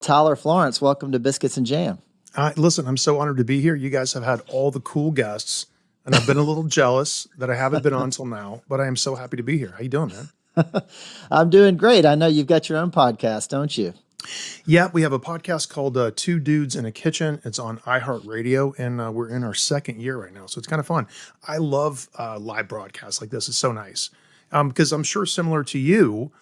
Tyler Florence, welcome to Biscuits and Jam. Listen, I'm so honored to be here. You guys have had all the cool guests, and I've been a little jealous that I haven't been on until now, but I am so happy to be here. How you doing, man? I'm doing great. I know you've got your own podcast, don't you? Yeah, we have a podcast called Two Dudes in a Kitchen. It's on iHeartRadio, and we're in our second year right now, so it's kind of fun. I love live broadcasts like this. It's so nice because I'm sure similar to you,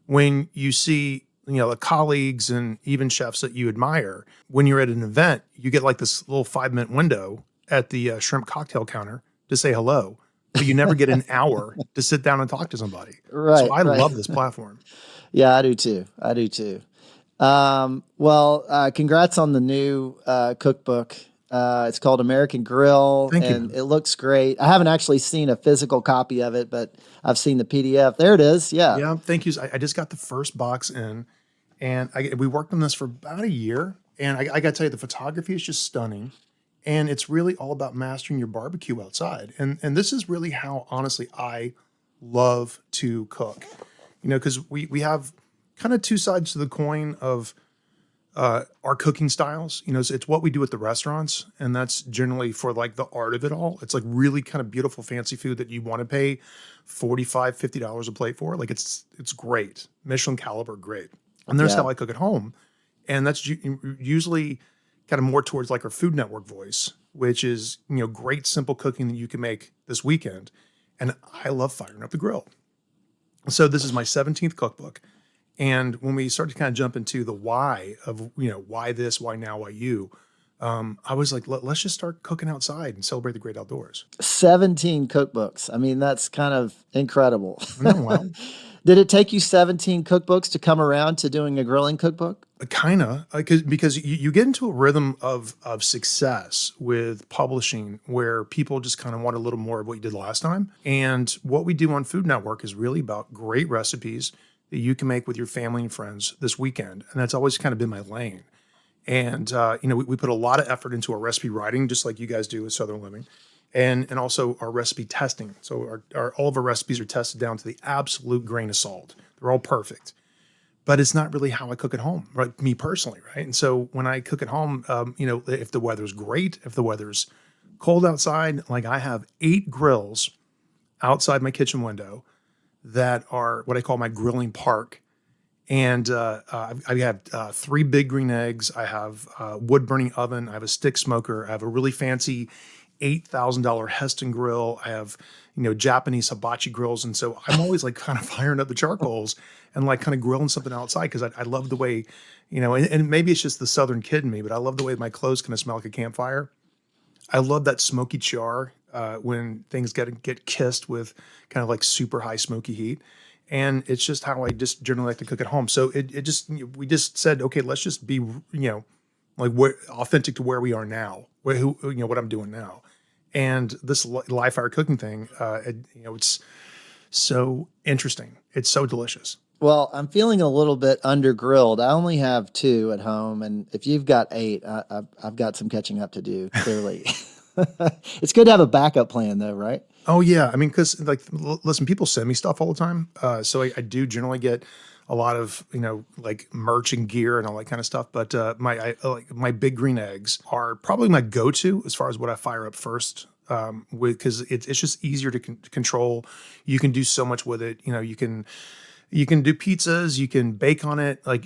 when you see the colleagues and even chefs that you admire, when you're at an event, you get like this little 5-minute window at the shrimp cocktail counter to say hello, but you never get an hour to sit down and talk to somebody. Right. So I love this platform. Yeah, I do too. Congrats on the new cookbook. It's called American Grill, Thank you. and it looks great. I haven't actually seen a physical copy of it, but I've seen the PDF. There it is. Yeah. Yeah, thank you. I just got the first box in, and we worked on this for about a year. And I got to tell you, the photography is just stunning. And it's really all about mastering your barbecue outside. And this is really how, honestly, I love to cook. Because we have kind of two sides to the coin of our cooking styles. So it's what we do at the restaurants, and that's generally for like the art of it all. It's like really kind of beautiful, fancy food that you want to pay $45, $50 a plate for. Like it's great, Michelin caliber, great. And there's how I cook at home, and that's usually kind of more towards like our Food Network voice, which is great simple cooking that you can make this weekend. And I love firing up the grill. So this is my 17th cookbook. And when we started to kind of jump into the why of, why this, why now, why you, I was like, let's just start cooking outside and celebrate the great outdoors. 17 cookbooks. I mean, that's kind of incredible. Wow. Did it take you 17 cookbooks to come around to doing a grilling cookbook? Kind of, because you get into a rhythm of success with publishing where people just kind of want a little more of what you did last time. And what we do on Food Network is really about great recipes that you can make with your family and friends this weekend. And that's always kind of been my lane. And, we put a lot of effort into our recipe writing, just like you guys do with Southern Living, and also our recipe testing. So all of our recipes are tested down to the absolute grain of salt. They're all perfect. But it's not really how I cook at home, right? Me personally, right? And so when I cook at home, if the weather's great, if the weather's cold outside, like I have 8 grills outside my kitchen window that are what I call my grilling park. And I have 3 big green eggs. I have a wood burning oven. I have a stick smoker. I have a really fancy $8,000 Heston grill. I have, Japanese hibachi grills. And so I'm always like kind of firing up the charcoals and like kind of grilling something outside because I love the way, and maybe it's just the Southern kid in me, but I love the way my clothes kind of smell like a campfire. I love that smoky char when things get kissed with kind of like super high smoky heat. And it's just how I just generally like to cook at home. So we just said, okay, let's just be, authentic to where we are now, what I'm doing now. And this live fire cooking thing, it's so interesting. It's so delicious. Well, I'm feeling a little bit under grilled. I only have 2 at home, and if you've got 8, I've got some catching up to do, clearly. It's good to have a backup plan, though, right? Oh, yeah. I mean, because, listen, people send me stuff all the time. So I do generally get a lot of, like merch and gear and all that kind of stuff. But my big green eggs are probably my go-to as far as what I fire up first. Because it's just easier to control. You can do so much with it. You can do pizzas, you can bake on it. Like,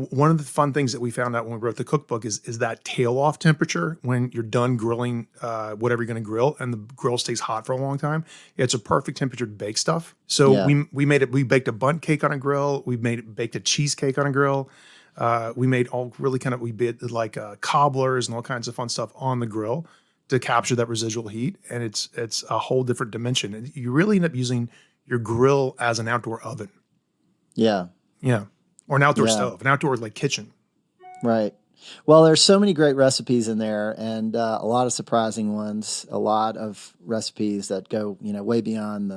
one of the fun things that we found out when we wrote the cookbook is that tail off temperature when you're done grilling whatever you're going to grill and the grill stays hot for a long time. It's a perfect temperature to bake stuff. So we baked a bundt cake on a grill. Baked a cheesecake on a grill. We made we did like cobblers and all kinds of fun stuff on the grill to capture that residual heat. And it's a whole different dimension. And you really end up using your grill as an outdoor oven. Yeah. Yeah. Or an outdoor stove, an outdoor like kitchen. Right. Well, there's so many great recipes in there and a lot of surprising ones, a lot of recipes that go, way beyond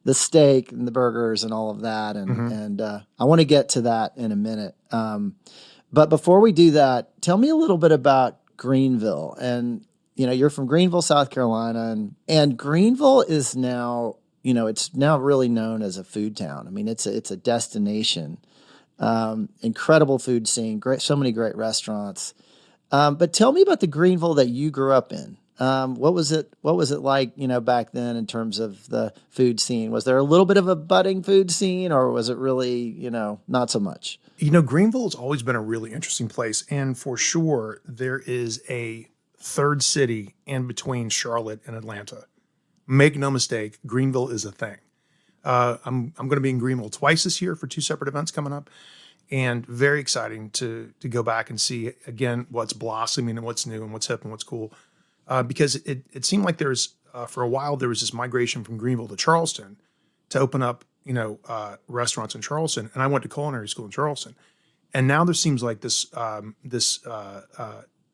the steak and the burgers and all of that. And I want to get to that in a minute. But before we do that, tell me a little bit about Greenville. And, you're from Greenville, South Carolina, and Greenville is now, it's now really known as a food town. I mean, it's a destination. Incredible food scene, great, so many great restaurants. But tell me about the Greenville that you grew up in. What was it? What was it like, back then in terms of the food scene? Was there a little bit of a budding food scene, or was it really, not so much? Greenville has always been a really interesting place. And for sure, there is a third city in between Charlotte and Atlanta. Make no mistake, Greenville is a thing. I'm going to be in Greenville twice this year for two separate events coming up, and very exciting to go back and see again what's blossoming and what's new and what's hip and what's cool. Because it seemed like there's for a while there was this migration from Greenville to Charleston to open up restaurants in Charleston, and I went to culinary school in Charleston, and now there seems like this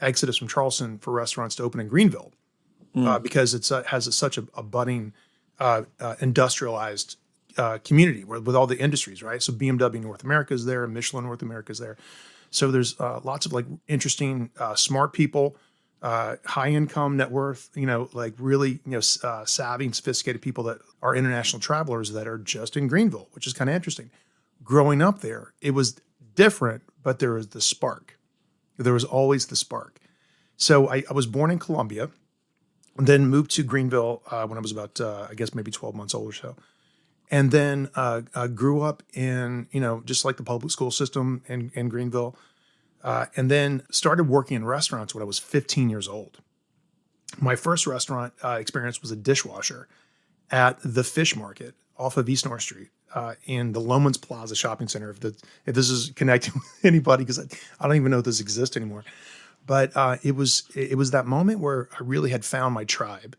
exodus from Charleston for restaurants to open in Greenville because it's has such a budding industrialized community with all the industries, right? So BMW North America is there, Michelin North America is there. So there's lots of like interesting, smart people, high income, net worth, like really, savvy and sophisticated people that are international travelers that are just in Greenville, which is kind of interesting. Growing up there, it was different, but there was the spark. There was always the spark. So I was born in Columbia, and then moved to Greenville when I was about, I guess, maybe 12 months old or so. And then grew up in, just like the public school system in Greenville. And then started working in restaurants when I was 15 years old. My first restaurant experience was a dishwasher at the Fish Market off of East North Street in the Loman's Plaza Shopping Center. If this is connecting with anybody, because I don't even know if this exists anymore. But it was that moment where I really had found my tribe,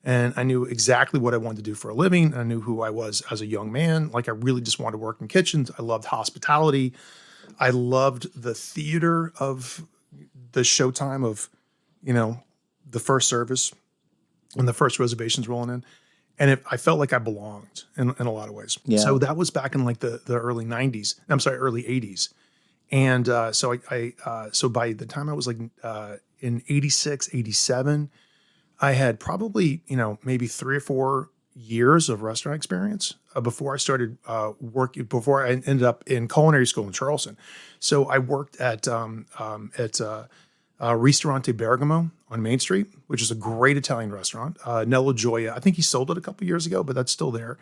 and I knew exactly what I wanted to do for a living. I knew who I was as a young man. Like I really just wanted to work in kitchens. I loved hospitality. I loved the theater of the showtime of, the first service and the first reservations rolling in. And I felt like I belonged in a lot of ways. Yeah. So that was back in like the early 90s. I'm sorry, early 80s. And so so by the time I was like in 86, 87, I had probably, maybe 3 or 4 years of restaurant experience before I started working, before I ended up in culinary school in Charleston. So I worked at Ristorante Bergamo on Main Street, which is a great Italian restaurant. Nello Gioia, I think he sold it a couple years ago, but that's still there.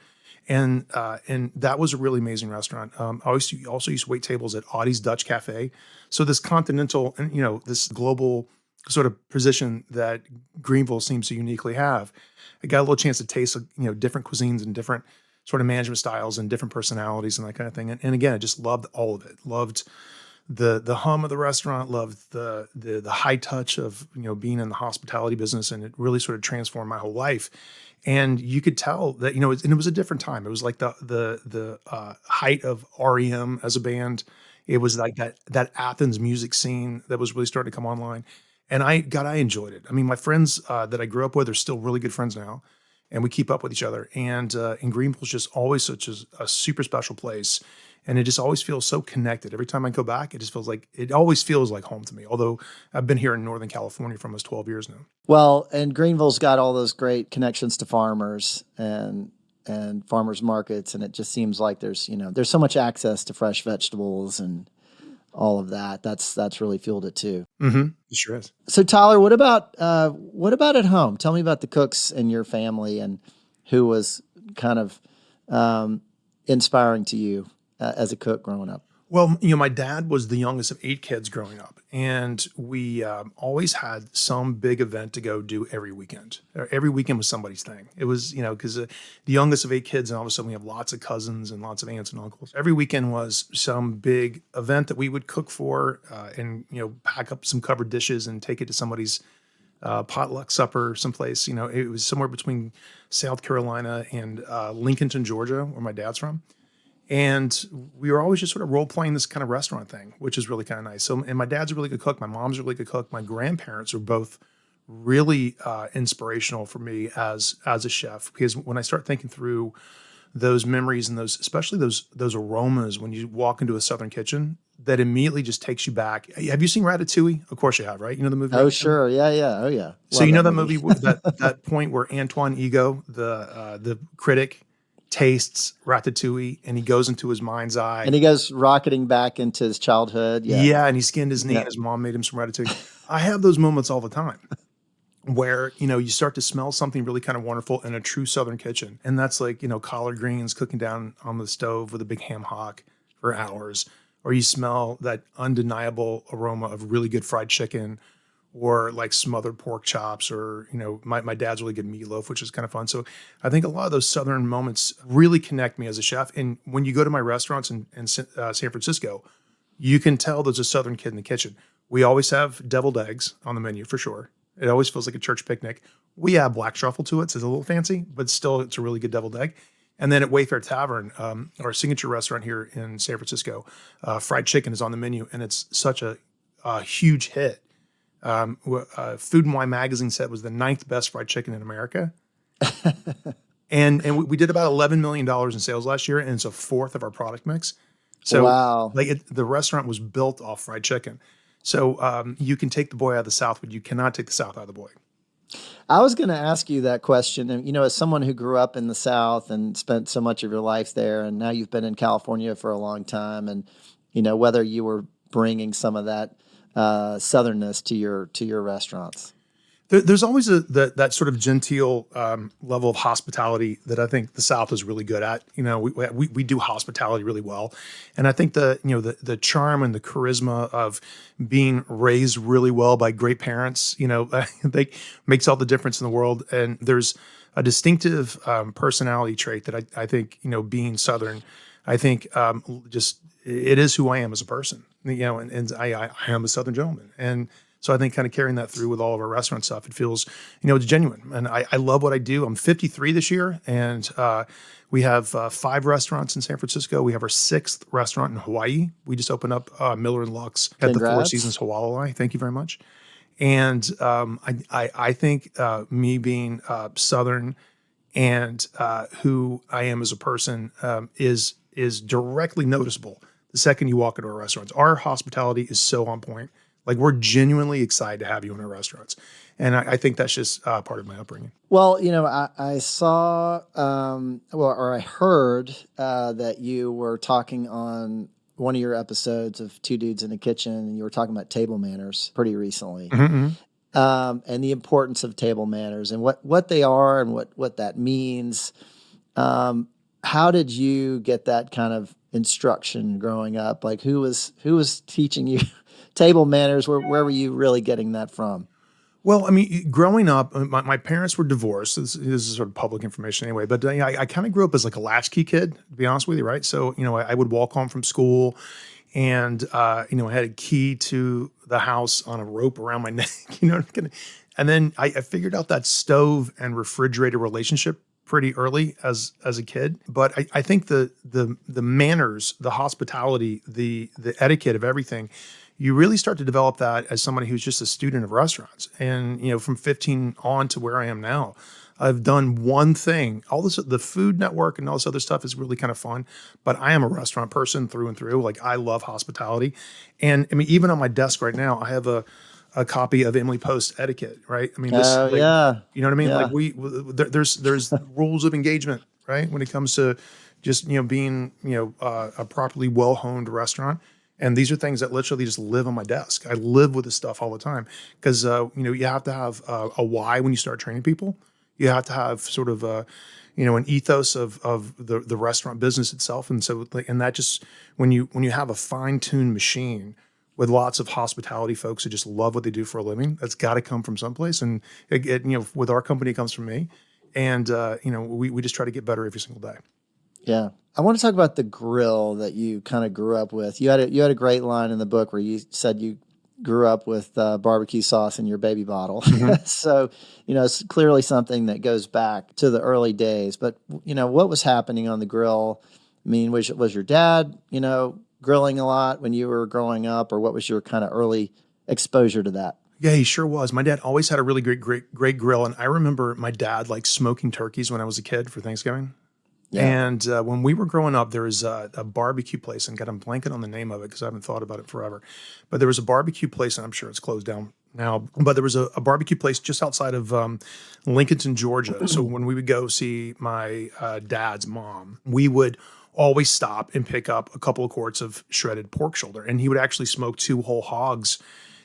And that was a really amazing restaurant. I also used to wait tables at Audie's Dutch Cafe. So this continental and, this global sort of position that Greenville seems to uniquely have. I got a little chance to taste, different cuisines and different sort of management styles and different personalities and that kind of thing. And again, I just loved all of it. Loved the hum of the restaurant, loved the high touch of, being in the hospitality business. And it really sort of transformed my whole life. And you could tell that, and it was a different time. It was like the height of REM as a band. It was like that Athens music scene that was really starting to come online. And I enjoyed it. I mean, my friends that I grew up with are still really good friends now, and we keep up with each other. And Greenville's just always such a super special place, and it just always feels so connected. Every time I go back, it always feels like home to me. Although I've been here in Northern California for almost 12 years now. Well, and Greenville's got all those great connections to farmers and farmers markets, and it just seems like there's so much access to fresh vegetables and all of that. That's really fueled it too. Mm-hmm. It sure is. So Tyler, what about at home? Tell me about the cooks in your family and who was kind of inspiring to you as a cook growing up. Well, my dad was the youngest of 8 kids growing up, and we always had some big event to go do every weekend. Every weekend was somebody's thing. It was, because the youngest of 8 kids, and all of a sudden we have lots of cousins and lots of aunts and uncles. Every weekend was some big event that we would cook for, and pack up some covered dishes and take it to somebody's potluck supper someplace. It was somewhere between South Carolina and Lincolnton, Georgia, where my dad's from. And we were always just sort of role playing this kind of restaurant thing, which is really kind of nice. So, and my dad's a really good cook. My mom's a really good cook. My grandparents are both really inspirational for me as a chef, because when I start thinking through those memories and especially those aromas when you walk into a Southern kitchen, that immediately just takes you back. Have you seen Ratatouille? Of course you have, right? You know the movie? Oh, sure. Yeah. Oh, yeah. So that movie, that point where Antoine Ego, the critic, tastes ratatouille, and he goes into his mind's eye. And he goes rocketing back into his childhood. Yeah. Yeah, and he skinned his knee, Yeah. and his mom made him some ratatouille. I have those moments all the time where, you start to smell something really kind of wonderful in a true Southern kitchen. And that's like, collard greens cooking down on the stove with a big ham hock for hours. Or you smell that undeniable aroma of really good fried chicken, or like smothered pork chops, or, my dad's really good meatloaf, which is kind of fun. So I think a lot of those Southern moments really connect me as a chef. And when you go to my restaurants in San Francisco, you can tell there's a Southern kid in the kitchen. We always have deviled eggs on the menu for sure. It always feels like a church picnic. We add black truffle to it, so it's a little fancy, but still it's a really good deviled egg. And then at Wayfair Tavern, our signature restaurant here in San Francisco, fried chicken is on the menu, and it's such a huge hit. Food and Wine magazine said it was the 9th best fried chicken in America. and we did about $11 million in sales last year, and it's a fourth of our product mix. So wow. The restaurant was built off fried chicken. So you can take the boy out of the South, but you cannot take the South out of the boy. I was going to ask you that question. And, as someone who grew up in the South and spent so much of your life there, and now you've been in California for a long time, and, whether you were bringing some of that Southernness to your restaurants. There's always that sort of genteel level of hospitality that I think the South is really good at. We do hospitality really well, and I think the charm and the charisma of being raised really well by great parents, they makes all the difference in the world. And there's a distinctive personality trait that I think being Southern, I think just it is who I am as a person. And I am a Southern gentleman, and so I think kind of carrying that through with all of our restaurant stuff, it feels, it's genuine. And I love what I do. I'm 53 this year, and we have 5 restaurants in San Francisco. We have our 6th restaurant in Hawaii. We just opened up Miller and Lux at the Four Seasons Hualalai. Thank you very much. And I think me being Southern and who I am as a person is directly noticeable the second you walk into our restaurants. Our hospitality is so on point. Like, we're genuinely excited to have you in our restaurants. And I think that's just part of my upbringing. Well, I saw, or I heard that you were talking on one of your episodes of Two Dudes in a Kitchen, and you were talking about table manners pretty recently. Mm-hmm. And the importance of table manners and what they are and what that means. How did you get that kind of instruction growing up? Like, who was teaching you table manners? Where were you really getting that from? Well, I mean, growing up, my parents were divorced. This is sort of public information anyway, but I kind of grew up as like a latchkey kid, to be honest with you, right? So, I would walk home from school and, I had a key to the house on a rope around my neck, and then I figured out that stove and refrigerator relationship pretty early as a kid. But I think the manners, the hospitality, the etiquette of everything, you really start to develop that as somebody who's just a student of restaurants. And, from 15 on to where I am now, I've done one thing. All this, the Food Network and all this other stuff is really kind of fun, but I am a restaurant person through and through. Like, I love hospitality. And I mean, even on my desk right now, I have a copy of Emily Post's Etiquette, right? I mean, yeah. You know what I mean? Yeah. Like there's rules of engagement, right? When it comes to just, being, a properly well-honed restaurant. And these are things that literally just live on my desk. I live with this stuff all the time because, you have to have a why when you start training people. You have to have sort of an ethos of the restaurant business itself. And so, and that just, when you have a fine-tuned machine with lots of hospitality folks who just love what they do for a living, that's got to come from someplace. And with our company, it comes from me. And, we just try to get better every single day. Yeah. I want to talk about the grill that you kind of grew up with. You had a great line in the book where you said you grew up with barbecue sauce in your baby bottle. Mm-hmm. So, it's clearly something that goes back to the early days. But, what was happening on the grill? I mean, was your dad, grilling a lot when you were growing up, or what was your kind of early exposure to that? Yeah, he sure was. My dad always had a really great grill. And I remember my dad like smoking turkeys when I was a kid for Thanksgiving. Yeah. And when we were growing up, there was a barbecue place, and I'm blanking on the name of it because I haven't thought about it forever. But there was a barbecue place, and I'm sure it's closed down now, but there was a barbecue place just outside of Lincolnton, Georgia. So when we would go see my dad's mom, we would always stop and pick up a couple of quarts of shredded pork shoulder. And he would actually smoke 2 whole hogs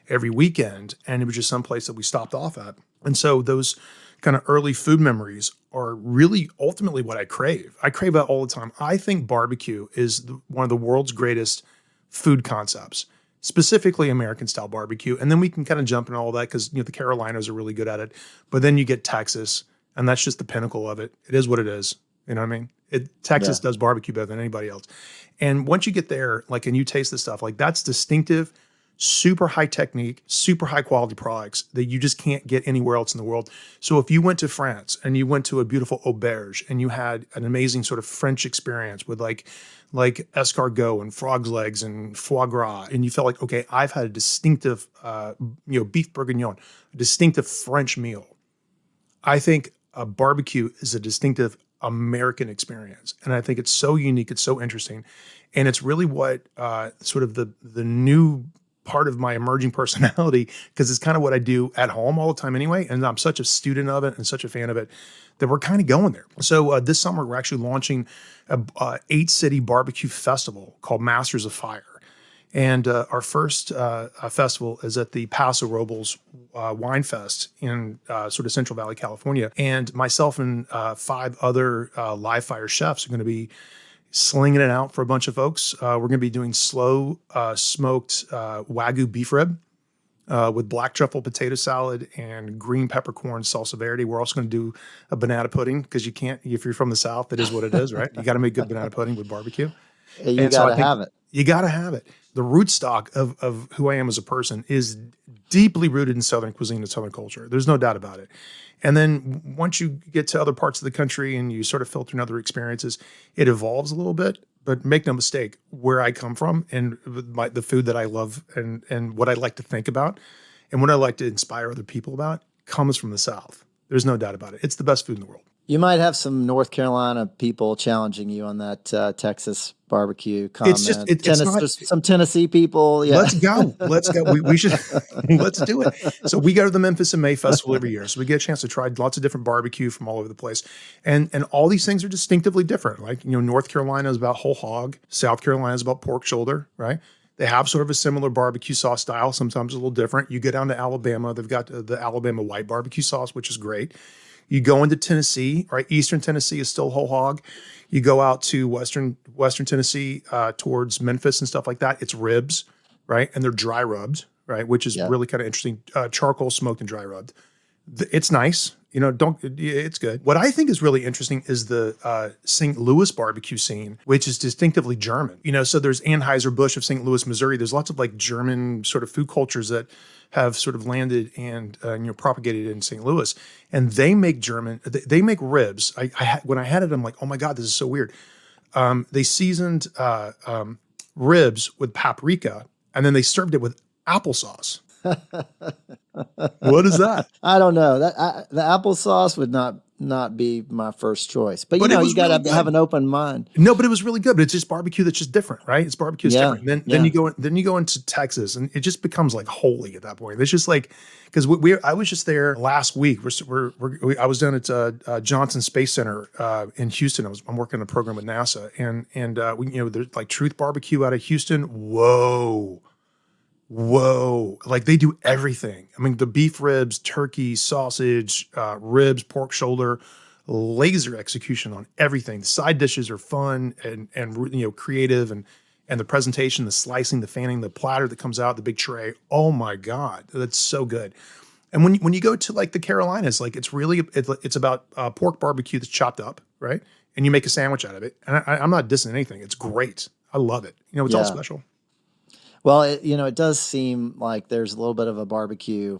every weekend. And it was just some place that we stopped off at. And so those kind of early food memories are really ultimately what I crave. I crave that all the time. I think barbecue is one of the world's greatest food concepts, specifically American style barbecue. And then we can kind of jump into all that because, the Carolinas are really good at it. But then you get Texas, and that's just the pinnacle of it. It is what it is. You know what I mean? Texas does barbecue better than anybody else. And once you get there, and you taste the stuff, that's distinctive, super high technique, super high quality products that you just can't get anywhere else in the world. So if you went to France and you went to a beautiful auberge and you had an amazing sort of French experience with like escargot and frog's legs and foie gras, and you felt like, okay, I've had a distinctive, beef bourguignon, a distinctive French meal. I think a barbecue is a distinctive American experience. And I think it's so unique. It's so interesting. And it's really what sort of the new part of my emerging personality, because it's kind of what I do at home all the time anyway. And I'm such a student of it and such a fan of it that we're kind of going there. So this summer, we're actually launching a 8-city barbecue festival called Masters of Fire. And our first festival is at the Paso Robles Wine Fest in sort of Central Valley, California. And myself and 5 other live fire chefs are going to be slinging it out for a bunch of folks. We're going to be doing slow smoked Wagyu beef rib with black truffle potato salad and green peppercorn salsa verde. We're also going to do a banana pudding because you can't, if you're from the South, that is what it is, right? You got to make good banana pudding with barbecue. You got to have it. You got to have it. The rootstock of who I am as a person is deeply rooted in Southern cuisine and Southern culture. There's no doubt about it. And then once you get to other parts of the country and you sort of filter in other experiences, it evolves a little bit. But make no mistake, where I come from and the food that I love and what I like to think about and what I like to inspire other people about comes from the South. There's no doubt about it. It's the best food in the world. You might have some North Carolina people challenging you on that Texas barbecue comment. It's not some Tennessee people. Yeah. Let's go. We should, let's do it. So we go to the Memphis in May Festival every year. So we get a chance to try lots of different barbecue from all over the place. And all these things are distinctively different. Like, North Carolina is about whole hog. South Carolina is about pork shoulder, right? They have sort of a similar barbecue sauce style, sometimes a little different. You get down to Alabama, they've got the Alabama white barbecue sauce, which is great. You go into Tennessee, right? Eastern Tennessee is still whole hog. You go out to Western Tennessee towards Memphis and stuff like that. It's ribs, right? And they're dry rubbed, right? Which is really kind of interesting. Charcoal smoked and dry rubbed. It's nice. It's good. What I think is really interesting is the St. Louis barbecue scene, which is distinctively German. So there's Anheuser-Busch of St. Louis, Missouri. There's lots of German sort of food cultures that have sort of landed and propagated in St. Louis, and they make they make ribs. When I had it, I'm like, oh my God, this is so weird. They seasoned ribs with paprika, and then they served it with applesauce. What is that? I don't know. The applesauce would not be my first choice, but you got to have an open mind. No, but it was really good. But it's just barbecue that's just different, right? It's barbecue that's different. Then you go into Texas, and it just becomes like holy at that point. It's just like because I was just there last week. I was down at Johnson Space Center in Houston. I'm working on a program with NASA, and there's like Truth Barbecue out of Houston. Whoa. Like they do everything. I mean, the beef ribs, turkey, sausage, ribs, pork shoulder, laser execution on everything. The side dishes are fun and creative and the presentation, the slicing, the fanning, the platter that comes out, the big tray. Oh my God, that's so good. And when you go to like the Carolinas, like it's about pork barbecue that's chopped up, right? And you make a sandwich out of it. And I'm not dissing anything. It's great. I love it. It's all special. Well, it does seem like there's a little bit of a barbecue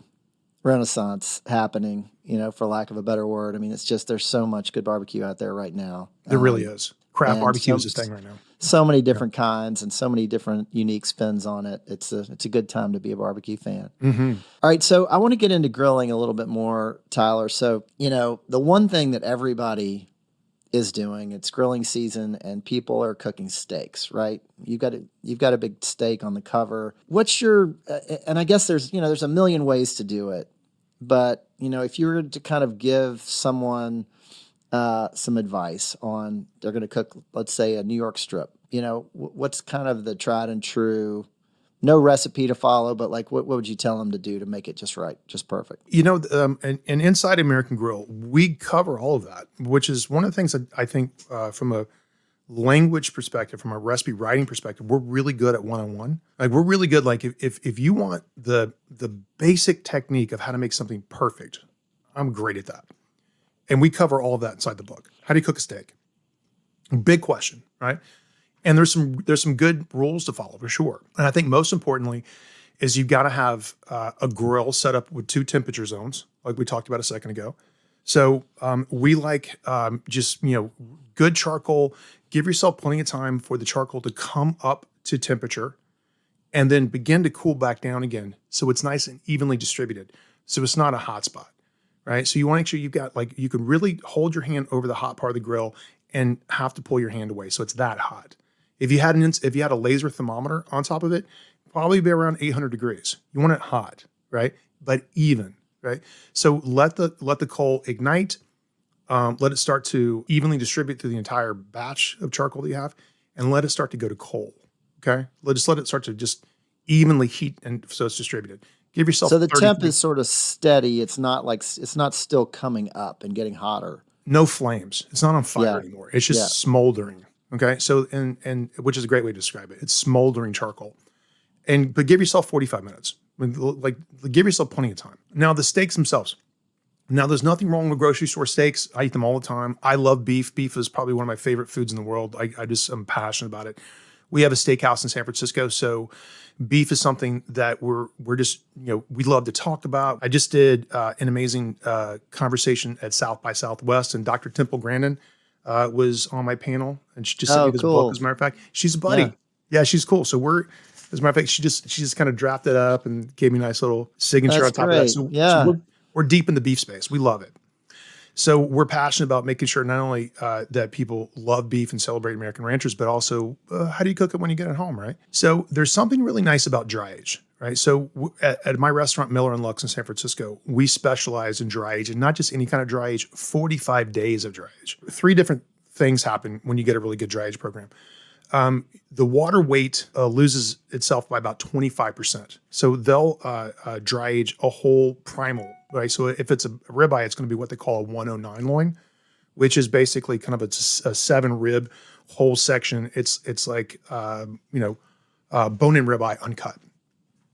renaissance happening, for lack of a better word. I mean, it's just there's so much good barbecue out there right now. There really is. Craft barbecue is a thing right now. So many different kinds and so many different unique spins on it. It's a good time to be a barbecue fan. Mm-hmm. All right, so I want to get into grilling a little bit more, Tyler. So, the one thing that everybody is doing. It's grilling season and people are cooking steaks, right? You've got a big steak on the cover. What's your and I guess there's a million ways to do it. But, if you were to kind of give someone some advice on they're going to cook, let's say, a New York strip, what's kind of the tried and true, no recipe to follow, but like what would you tell them to do to make it just right, just perfect? And inside American Grill, we cover all of that, which is one of the things that I think from a language perspective, from a recipe writing perspective, we're really good at one-on-one. Like we're really good. Like if you want the basic technique of how to make something perfect, I'm great at that. And we cover all of that inside the book. How do you cook a steak? Big question, right? And there's some good rules to follow for sure. And I think most importantly is you've got to have a grill set up with 2 temperature zones, like we talked about a second ago. So we like just good charcoal. Give yourself plenty of time for the charcoal to come up to temperature, and then begin to cool back down again, so it's nice and evenly distributed. So it's not a hot spot, right? So you want to make sure you've got you can really hold your hand over the hot part of the grill and have to pull your hand away, so it's that hot. If you had a laser thermometer on top of it, probably be around 800 degrees. You want it hot, right? But even, right? So let the coal ignite. Let it start to evenly distribute through the entire batch of charcoal that you have, and let it start to go to coal. Okay, let it start to just evenly heat, and so it's distributed. Give yourself so the temp is sort of steady. It's not still coming up and getting hotter. No flames. It's not on fire anymore. It's just smoldering. Okay, so and which is a great way to describe it. It's smoldering charcoal, but give yourself 45 minutes. Give yourself plenty of time. Now the steaks themselves. Now, there's nothing wrong with grocery store steaks. I eat them all the time. I love beef. Beef is probably one of my favorite foods in the world. I'm passionate about it. We have a steakhouse in San Francisco, so beef is something that we're just, we love to talk about. I just did an amazing conversation at South by Southwest, and Dr. Temple Grandin was on my panel, and she just sent me this book, as a matter of fact. She's a buddy. Yeah, she's cool. So as a matter of fact, she just kind of drafted up and gave me a nice little signature on top of that. So we're deep in the beef space. We love it. So we're passionate about making sure not only that people love beef and celebrate American ranchers, but also how do you cook it when you get it home, right? So there's something really nice about dry age, right? So at my restaurant, Miller and Lux in San Francisco, we specialize in dry age, and not just any kind of dry age, 45 days of dry age. 3 different things happen when you get a really good dry age program. The water weight loses itself by about 25%. So they'll dry age a whole primal, right? So if it's a ribeye, it's going to be what they call a 109 loin, which is basically kind of a 7 rib whole section. It's like bone-in ribeye uncut.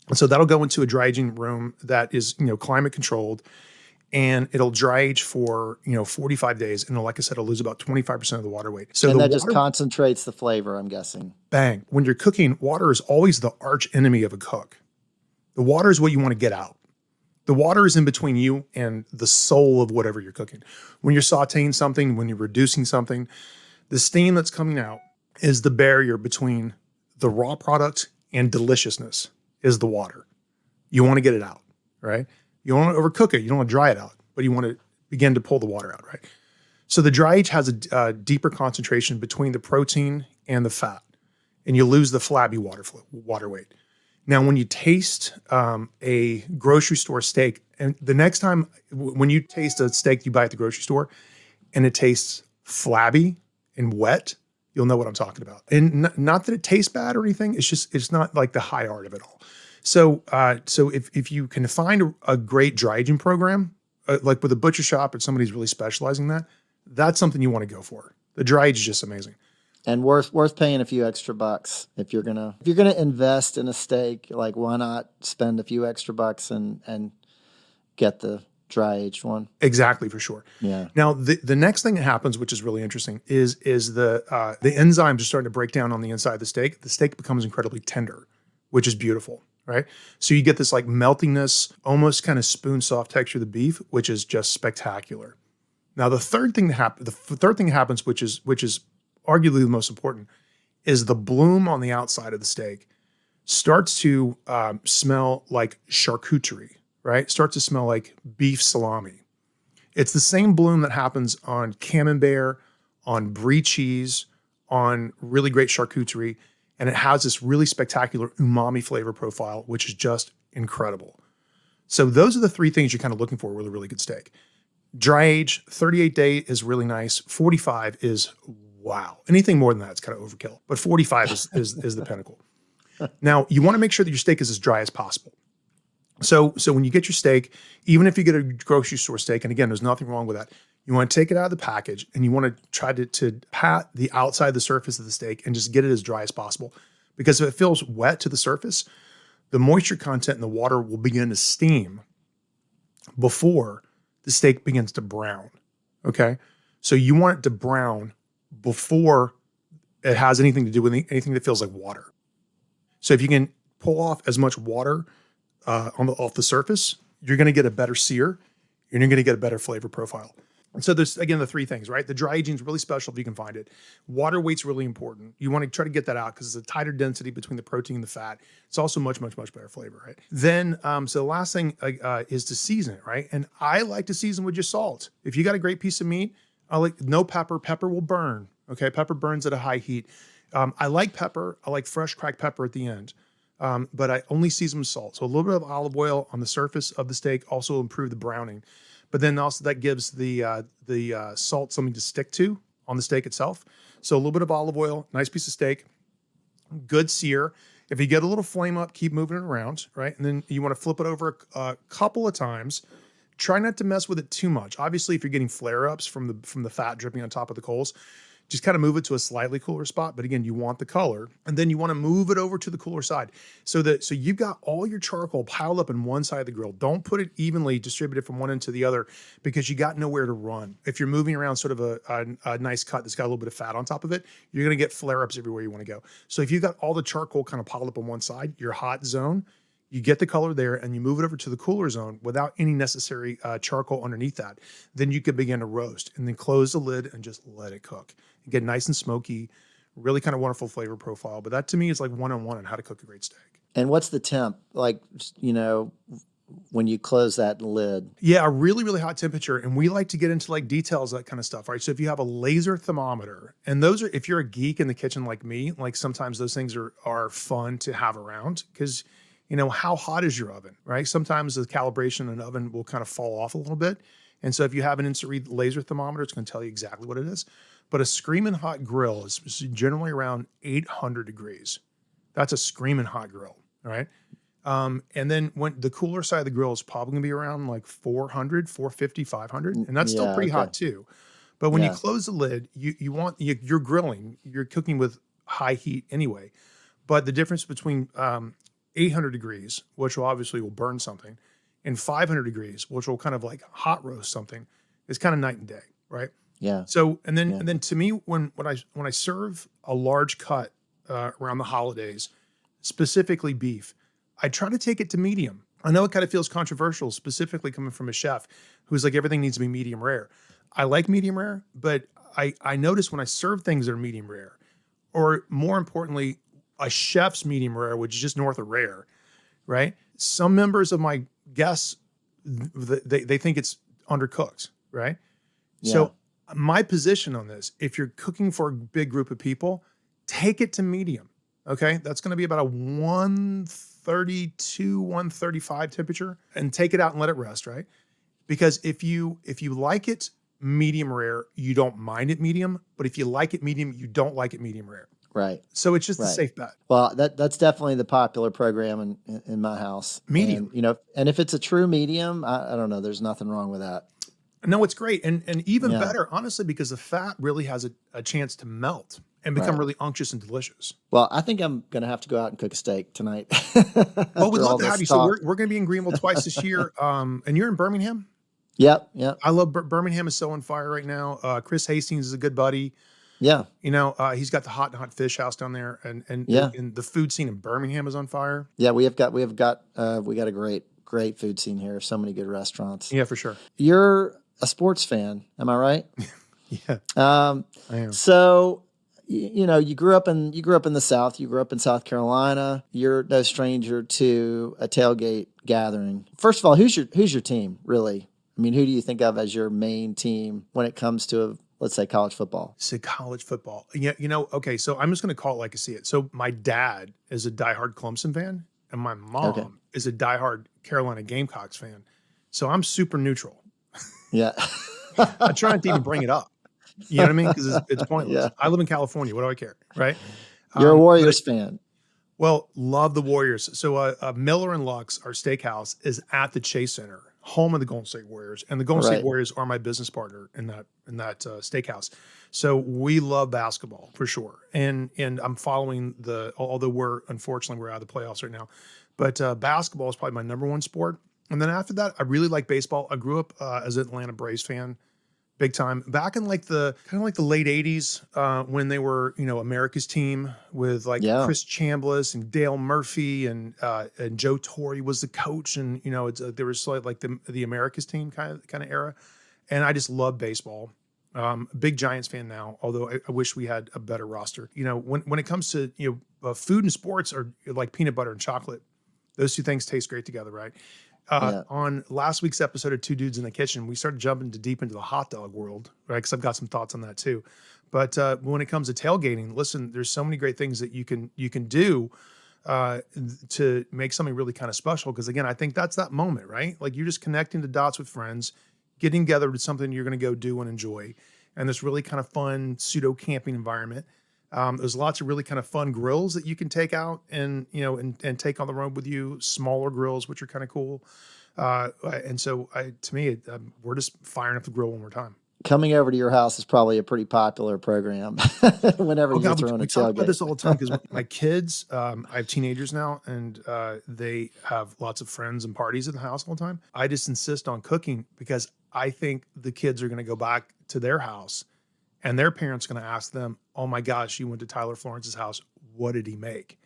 And so that'll go into a dry aging room that is climate controlled, and it'll dry age for 45 days, and like I said, it'll lose about 25% of the water weight. So that just concentrates the flavor, I'm guessing. Bang! When you're cooking, water is always the arch enemy of a cook. The water is what you want to get out. The water is in between you and the soul of whatever you're cooking. When you're sautéing something, when you're reducing something, the steam that's coming out is the barrier between the raw product and deliciousness. Is the water. You want to get it out, right? You don't want to overcook it. You don't want to dry it out, but you want to begin to pull the water out, right? So the dry age has a deeper concentration between the protein and the fat, and you lose the flabby water weight. Now, when you taste a grocery store steak, and the next time when you taste a steak you buy at the grocery store, and it tastes flabby and wet, you'll know what I'm talking about. And not that it tastes bad or anything. It's not like the high art of it all. So if you can find a great dry aging program, like with a butcher shop or somebody's really specializing in that, that's something you want to go for. The dry age is just amazing. And worth paying a few extra bucks if you're gonna invest in a steak. Like, why not spend a few extra bucks and get the dry aged one? Exactly, for sure. Yeah. Now the next thing that happens, which is really interesting, is the enzymes are starting to break down on the inside of the steak. The steak becomes incredibly tender, which is beautiful, right? So you get this like meltingness, almost kind of spoon soft texture of the beef, which is just spectacular. Now the third thing that happens, which is arguably the most important, is the bloom on the outside of the steak starts to smell like charcuterie, right? Starts to smell like beef salami. It's the same bloom that happens on camembert, on brie cheese, on really great charcuterie, and it has this really spectacular umami flavor profile, which is just incredible. So those are the three things you're kind of looking for with a really good steak. Dry age, 38-day is really nice. 45 is wow. Anything more than that is kind of overkill, but 45 is the pinnacle. Now, you want to make sure that your steak is as dry as possible. So when you get your steak, even if you get a grocery store steak, and again, there's nothing wrong with that, you want to take it out of the package and you want to try to pat the outside of the surface of the steak and just get it as dry as possible. Because if it feels wet to the surface, the moisture content in the water will begin to steam before the steak begins to brown. Okay? So you want it to brown before it has anything to do with anything that feels like water. So if you can pull off as much water off the surface, you're going to get a better sear and you're going to get a better flavor profile. And so there's, again, the three things, right? The dry aging is really special if you can find it. Water weight's really important. You want to try to get that out because it's a tighter density between the protein and the fat. It's also much, much, much better flavor, right? Then, so the last thing is to season it, right? And I like to season with just salt. If you got a great piece of meat, I like no pepper. Pepper will burn, okay? Pepper burns at a high heat. I like pepper. I like fresh cracked pepper at the end. But I only season with salt. So a little bit of olive oil on the surface of the steak also improve the browning. But then also that gives the salt something to stick to on the steak itself. So a little bit of olive oil, nice piece of steak, good sear. If you get a little flame up, keep moving it around, right? And then you want to flip it over a couple of times. Try not to mess with it too much. Obviously, if you're getting flare-ups from the fat dripping on top of the coals, just kind of move it to a slightly cooler spot. But again, you want the color. And then you want to move it over to the cooler side. So you've got all your charcoal piled up in one side of the grill. Don't put it evenly distributed from one end to the other because you got nowhere to run. If you're moving around sort of a nice cut that's got a little bit of fat on top of it, you're going to get flare-ups everywhere you want to go. So if you've got all the charcoal kind of piled up on one side, your hot zone, you get the color there and you move it over to the cooler zone without any necessary charcoal underneath that. Then you can begin to roast and then close the lid and just let it cook. You get nice and smoky, really kind of wonderful flavor profile. But that to me is like one-on-one on how to cook a great steak. And what's the temp? Like, when you close that lid? Yeah, a really, really hot temperature. And we like to get into like details, that kind of stuff, right? So if you have a laser thermometer, and those are, if you're a geek in the kitchen like me, like sometimes those things are fun to have around because how hot is your oven, right? Sometimes the calibration in an oven will kind of fall off a little bit. And so if you have an instant read laser thermometer, it's going to tell you exactly what it is. But a screaming hot grill is generally around 800 degrees. That's a screaming hot grill, all right? And then when the cooler side of the grill is probably going to be around like 400, 450, 500. And that's still pretty hot too. But when you close the lid, you're grilling, you're cooking with high heat anyway. But the difference between 800 degrees, which will burn something, and 500 degrees, which will kind of like hot roast something, is kind of night and day, right? Yeah. So and then to me, when I serve a large cut around the holidays, specifically beef, I try to take it to medium. I know it kind of feels controversial, specifically coming from a chef who's like everything needs to be medium rare. I like medium rare, but I notice when I serve things that are medium rare, or more importantly, a chef's medium rare, which is just north of rare, right? Some members of my guests, they think it's undercooked, right? Yeah. So my position on this, if you're cooking for a big group of people, take it to medium, okay? That's going to be about a 132, 135 temperature, and take it out and let it rest, right? Because if you like it medium rare, you don't mind it medium, but if you like it medium, you don't like it medium rare. Right. So it's just a safe bet. Well, that's definitely the popular program in my house. Medium. And, and if it's a true medium, I don't know, there's nothing wrong with that. No, it's great. And even better, honestly, because the fat really has a chance to melt and become really unctuous and delicious. Well, I think I'm going to have to go out and cook a steak tonight. Well, we'd love to have you. So we're going to be in Greenville twice this year. And you're in Birmingham? Yep. I love Birmingham is so on fire right now. Chris Hastings is a good buddy. Yeah. He's got the Hot and Hot Fish House down there, and the food scene in Birmingham is on fire. Yeah, we got a great food scene here. So many good restaurants. Yeah, for sure. You're a sports fan, am I right? Yeah. I am. So, you grew up in the South. You grew up in South Carolina. You're no stranger to a tailgate gathering. First of all, who's your team, really? I mean, who do you think of as your main team when it comes to let's say college football? Say college football. Yeah, okay, so I'm just going to call it like I see it. So my dad is a diehard Clemson fan, and my Okay. mom is a diehard Carolina Gamecocks fan. So I'm super neutral. Yeah. I try not to even bring it up. You know what I mean? Because it's pointless. Yeah. I live in California. What do I care? Right. You're a But Warriors fan. well, love the Warriors. So Miller and Lux, our steakhouse, is at the Chase Center, home of the Golden State Warriors, and the Golden State Right. Warriors are my business partner in that steakhouse. So we love basketball for sure, and I'm following although unfortunately we're out of the playoffs right now, but basketball is probably my number one sport. And then after that, I really like baseball. I grew up as an Atlanta Braves fan. Big time. Back in like the late 80s, when they were, America's team with like Yeah. Chris Chambliss and Dale Murphy and Joe Torre was the coach, and there was like the America's team kind of era, and I just love baseball. Big Giants fan now, although I wish we had a better roster. When it comes to food and sports, are like peanut butter and chocolate. Those two things taste great together, right? Yeah. On last week's episode of Two Dudes in the Kitchen, we started jumping deep into the hot dog world, right? Because I've got some thoughts on that too. But when it comes to tailgating, listen, there's so many great things that you can do to make something really kind of special. Because again, I think that's that moment, right? Like you're just connecting the dots with friends, getting together to something you're going to go do and enjoy, and this really kind of fun pseudo camping environment. There's lots of really kind of fun grills that you can take out and take on the road with you, smaller grills, which are kind of cool. And so to me, we're just firing up the grill one more time. Coming over to your house is probably a pretty popular program whenever you're throwing a we talk about tailgate. this all the time because my kids, I have teenagers now, and they have lots of friends and parties at the house all the time. I just insist on cooking because I think the kids are going to go back to their house and their parents are going to ask them, "Oh my gosh, you went to Tyler Florence's house. What did he make?"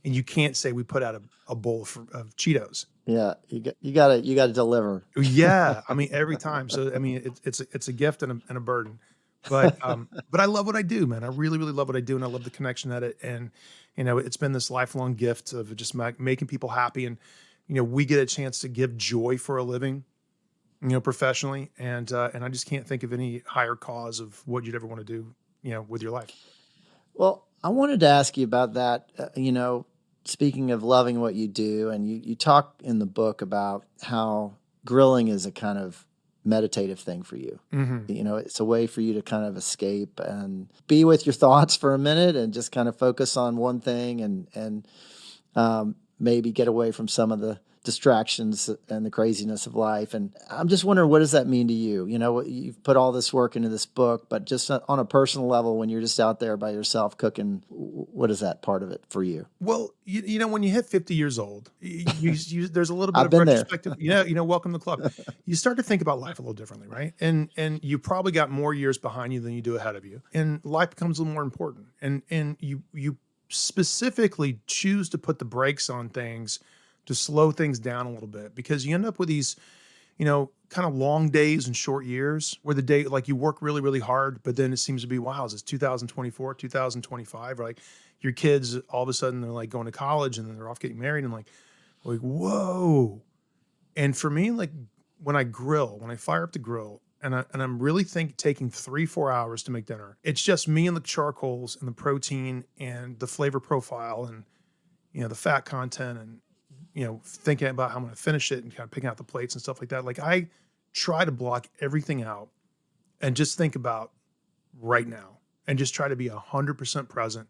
And you can't say we put out a bowl of Cheetos. Yeah, you got to deliver. Yeah, I mean every time. So I mean it's a gift and a burden, but I love what I do, man. I really love what I do, and I love the connection at it. And it's been this lifelong gift of just making people happy, and we get a chance to give joy for a living, professionally, and I just can't think of any higher cause of what you'd ever want to do, with your life. Well, I wanted to ask you about that. Speaking of loving what you do, and you talk in the book about how grilling is a kind of meditative thing for you. Mm-hmm. It's a way for you to kind of escape and be with your thoughts for a minute and just kind of focus on one thing and maybe get away from some of the distractions and the craziness of life. And I'm just wondering, what does that mean to you? You've put all this work into this book, but just on a personal level, when you're just out there by yourself cooking, what is that part of it for you? Well, when you hit 50 years old, there's a little bit I've of been there. retrospective. Welcome to the club. You start to think about life a little differently, right? And you probably got more years behind you than you do ahead of you, and life becomes a little more important. And you specifically choose to put the brakes on things to slow things down a little bit, because you end up with these, kind of long days and short years where the day, like you work really hard, but then it seems to be, wow, is this 2024, 2025? Or like your kids, all of a sudden they're like going to college and then they're off getting married and like, whoa. And for me, like when I fire up the grill and I'm really taking 3-4 hours to make dinner, it's just me and the charcoals and the protein and the flavor profile and, the fat content and, thinking about how I'm going to finish it and kind of picking out the plates and stuff like that. Like I try to block everything out and just think about right now and just try to be 100% present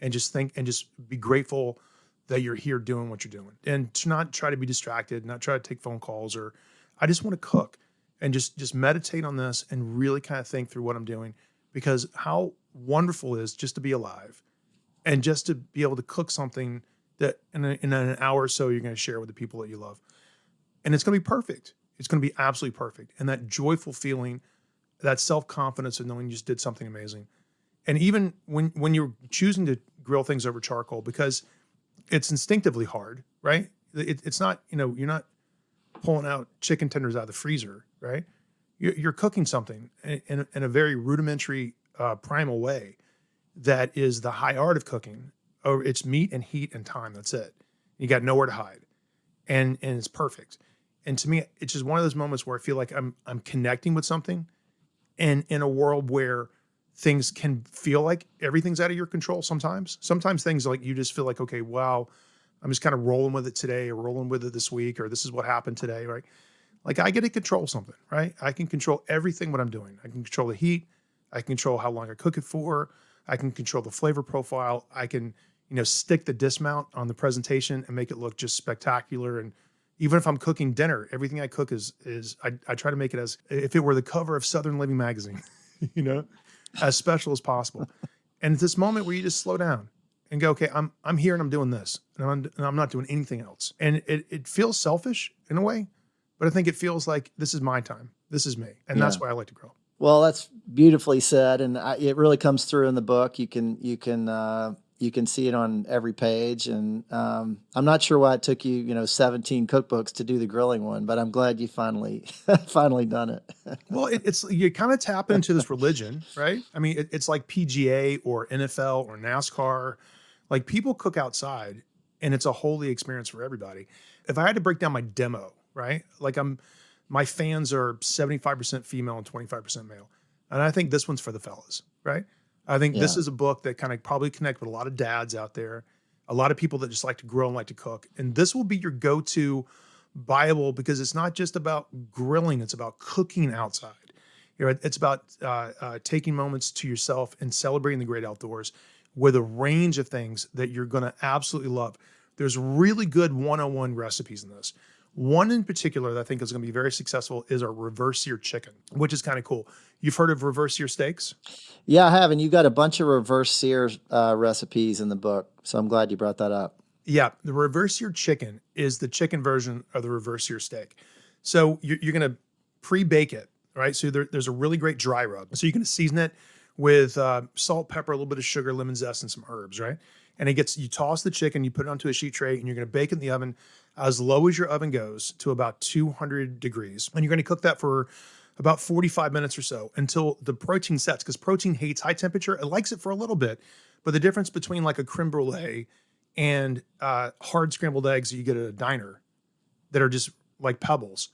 and just think and just be grateful that you're here doing what you're doing, and to not try to be distracted, not try to take phone calls, or I just want to cook and just meditate on this and really kind of think through what I'm doing, because how wonderful it is just to be alive and just to be able to cook something that in an hour or so you're going to share with the people that you love. And it's going to be perfect. It's going to be absolutely perfect. And that joyful feeling, that self-confidence of knowing you just did something amazing. And even when you're choosing to grill things over charcoal, because it's instinctively hard, right? It's not, you're not pulling out chicken tenders out of the freezer, right? You're cooking something in a very rudimentary, primal way that is the high art of cooking. Oh, it's meat and heat and time. That's it. You got nowhere to hide, and it's perfect. And to me, it's just one of those moments where I feel like I'm connecting with something, And in a world where things can feel like everything's out of your control sometimes things like you just feel like, okay, wow, I'm just kind of rolling with it today or rolling with it this week, or this is what happened today, right? Like I get to control something, right? I can control everything what I'm doing. I can control the heat. I can control how long I cook it for. I can control the flavor profile. I can, stick the dismount on the presentation and make it look just spectacular. And even if I'm cooking dinner, everything I cook is I try to make it as if it were the cover of Southern Living magazine, as special as possible. And it's this moment where you just slow down and go, okay, I'm here and I'm doing this, and I'm not doing anything else. And it feels selfish in a way, but I think it feels like this is my time. This is me. And that's why I like to grill. Well, that's beautifully said, and it really comes through in the book. You can see it on every page, and I'm not sure why it took you 17 cookbooks to do the grilling one, but I'm glad you finally done it. Well, it's you kind of tap into this religion, right? I mean, it's like PGA or NFL or NASCAR. Like people cook outside, and it's a holy experience for everybody. If I had to break down my demo, right? Like my fans are 75% female and 25% male. And I think this one's for the fellas, right? I think this is a book that kind of probably connect with a lot of dads out there, a lot of people that just like to grill and like to cook. And this will be your go-to Bible because it's not just about grilling, it's about cooking outside. It's about taking moments to yourself and celebrating the great outdoors with a range of things that you're going to absolutely love. There's really good 101 recipes in this. One in particular that I think is going to be very successful is our reverse sear chicken, which is kind of cool. You've heard of reverse sear steaks? Yeah, I have. And you got a bunch of reverse sear recipes in the book. So I'm glad you brought that up. Yeah. The reverse sear chicken is the chicken version of the reverse sear steak. So you're going to pre-bake it, right? So there's a really great dry rub. So you can season it with salt, pepper, a little bit of sugar, lemon zest, and some herbs, right? And you toss the chicken, you put it onto a sheet tray, and you're going to bake it in the oven as low as your oven goes to about 200 degrees. And you're going to cook that for about 45 minutes or so until the protein sets, because protein hates high temperature. It likes it for a little bit, but the difference between like a creme brulee and hard scrambled eggs that you get at a diner that are just like pebbles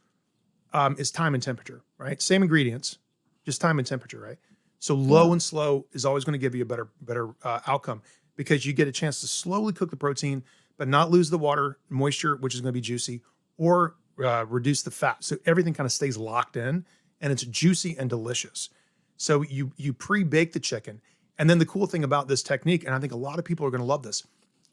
is time and temperature, right? Same ingredients, just time and temperature, right? So low and slow is always going to give you a better outcome because you get a chance to slowly cook the protein, but not lose the water moisture, which is going to be juicy, or reduce the fat. So everything kind of stays locked in and it's juicy and delicious. So you pre-bake the chicken. And then the cool thing about this technique, and I think a lot of people are going to love this,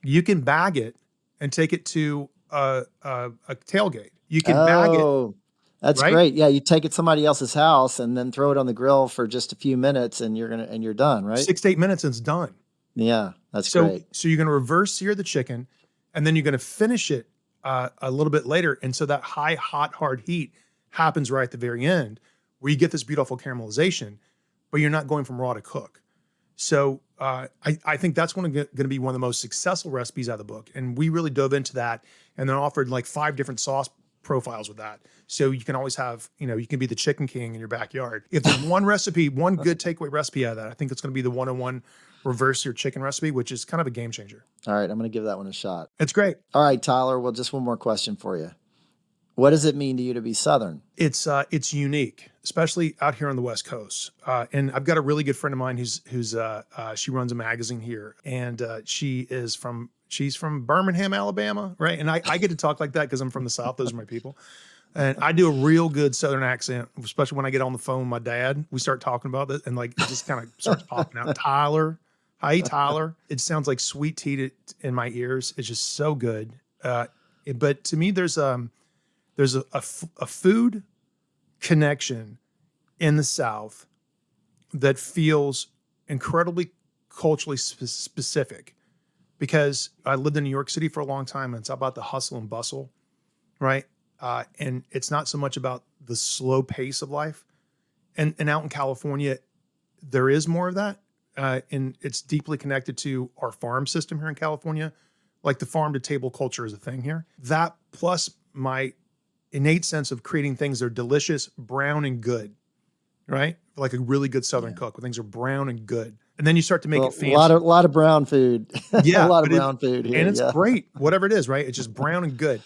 you can bag it and take it to a tailgate. You can bag it. That's right? Great. Yeah, you take it to somebody else's house and then throw it on the grill for just a few minutes, and you're done, right? 6 to 8 minutes and it's done. Yeah, that's great. So you're going to reverse sear the chicken, and then you're going to finish it a little bit later. And so that high, hot, hard heat happens right at the very end, where you get this beautiful caramelization, but you're not going from raw to cook. So I think that's going to be one of the most successful recipes out of the book. And we really dove into that and then offered like 5 different sauce profiles with that. So you can always have, you can be the chicken king in your backyard. If there's one recipe, one good takeaway recipe out of that, I think it's going to be the 101 reverse sear chicken recipe, which is kind of a game changer. All right. I'm going to give that one a shot. It's great. All right, Tyler. Well, just one more question for you. What does it mean to you to be Southern? It's unique, especially out here on the West Coast. And I've got a really good friend of mine who's she runs a magazine here, and she's from Birmingham, Alabama, right? And I get to talk like that because I'm from the South. Those are my people. And I do a real good Southern accent, especially when I get on the phone with my dad. We start talking about this, and like it just kind of starts popping out. Tyler, hi Tyler. It sounds like sweet tea in my ears. It's just so good. But to me, there's a food connection in the South that feels incredibly culturally specific, because I lived in New York City for a long time, and it's about the hustle and bustle, right? And it's not so much about the slow pace of life. And out in California, there is more of that. And it's deeply connected to our farm system here in California. Like the farm to table culture is a thing here. That plus my innate sense of creating things that are delicious, brown and good, right? Like a really good Southern cook, where things are brown and good. And then you start to make it fancy. A lot of brown food. Yeah. A lot of brown food here. And it's great, whatever it is, right? It's just brown and good.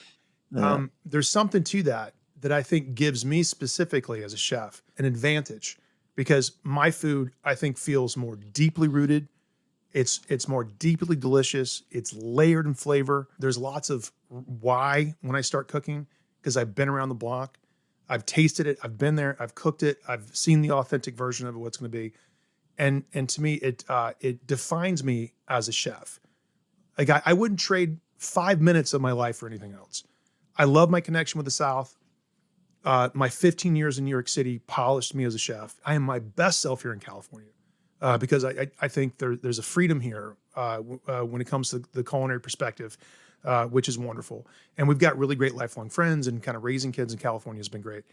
Yeah. There's something to that I think gives me specifically as a chef an advantage, because my food, I think, feels more deeply rooted. It's more deeply delicious. It's layered in flavor. There's lots of why when I start cooking, because I've been around the block. I've tasted it. I've been there. I've cooked it. I've seen the authentic version of it, what's going to be. And to me, it defines me as a chef. Like I wouldn't trade 5 minutes of my life for anything else. I love my connection with the South. My 15 years in New York City polished me as a chef. I am my best self here in California because I think there's a freedom here when it comes to the culinary perspective, which is wonderful. And we've got really great lifelong friends, and kind of raising kids in California has been great.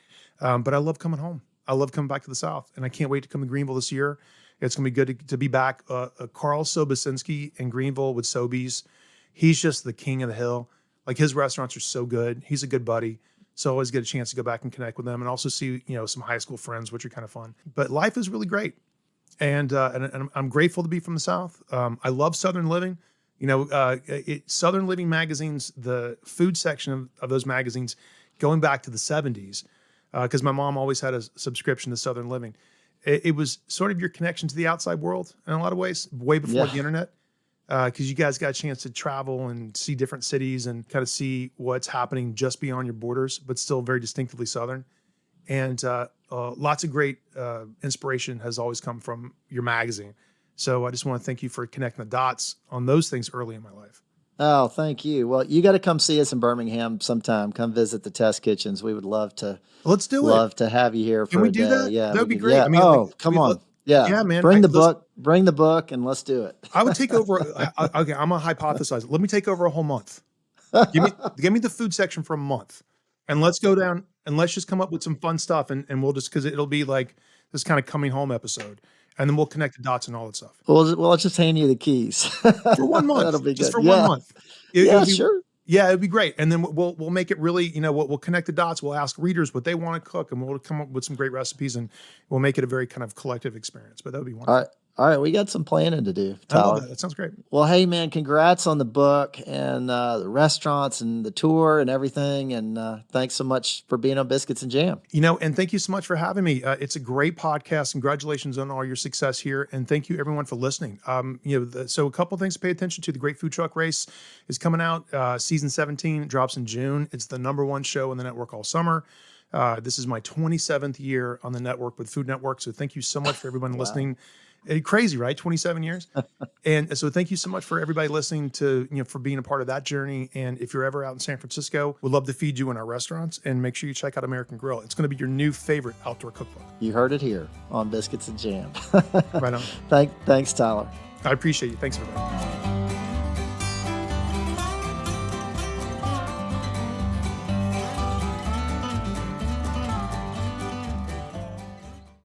But I love coming home. I love coming back to the South, and I can't wait to come to Greenville this year. It's going to be good to be back. Carl Sobosinski in Greenville with Sobeys. He's just the king of the hill. Like, his restaurants are so good. He's a good buddy. So I always get a chance to go back and connect with them, and also see, some high school friends, which are kind of fun. But life is really great. And I'm grateful to be from the South. I love Southern Living. Southern Living magazines, the food section of those magazines, going back to the 70s, because my mom always had a subscription to Southern Living. It was sort of your connection to the outside world in a lot of ways, way before the internet, because you guys got a chance to travel and see different cities and kind of see what's happening just beyond your borders, but still very distinctively Southern. And lots of great inspiration has always come from your magazine. So I just want to thank you for connecting the dots on those things early in my life. Oh, thank you. Well, you got to come see us in Birmingham sometime. Come visit the test kitchens. We would love to. Let's do it. Love to have you here. Can for we a do day. that? Yeah, That would be great. Yeah. I mean, Come on. Yeah. Yeah, man. Bring the book, and let's do it. I would take over. Okay, I'm gonna hypothesize. Let me take over a whole month. Give me the food section for a month, and let's go down and let's just come up with some fun stuff, and we'll just, because it'll be like this kind of coming home episode, and then we'll connect the dots and all that stuff Well, I'll just hand you the keys for 1 month. That'll be just good. for 1 month. It'll be, sure. Yeah, it'd be great. And then we'll make it really, we'll connect the dots. We'll ask readers what they want to cook, and we'll come up with some great recipes, and we'll make it a very kind of collective experience. But that would be wonderful. All right. We got some planning to do, I love Tyler. that. That sounds great. Well, hey, man, congrats on the book and the restaurants and the tour and everything. And thanks so much for being on Biscuits and Jam. And thank you so much for having me. It's a great podcast. Congratulations on all your success here. And thank you, everyone, for listening. So a couple things to pay attention to. The Great Food Truck Race is coming out. Season 17 drops in June. It's the #1 show on the network all summer. This is my 27th year on the network with Food Network. So thank you so much for everyone listening. Crazy, right? 27 years. And so thank you so much for everybody listening to, for being a part of that journey. And if you're ever out in San Francisco, we'd love to feed you in our restaurants, and make sure you check out American Grill. It's going to be your new favorite outdoor cookbook. You heard it here on Biscuits and Jam. Right on. Thanks, Tyler. I appreciate you. Thanks, everybody.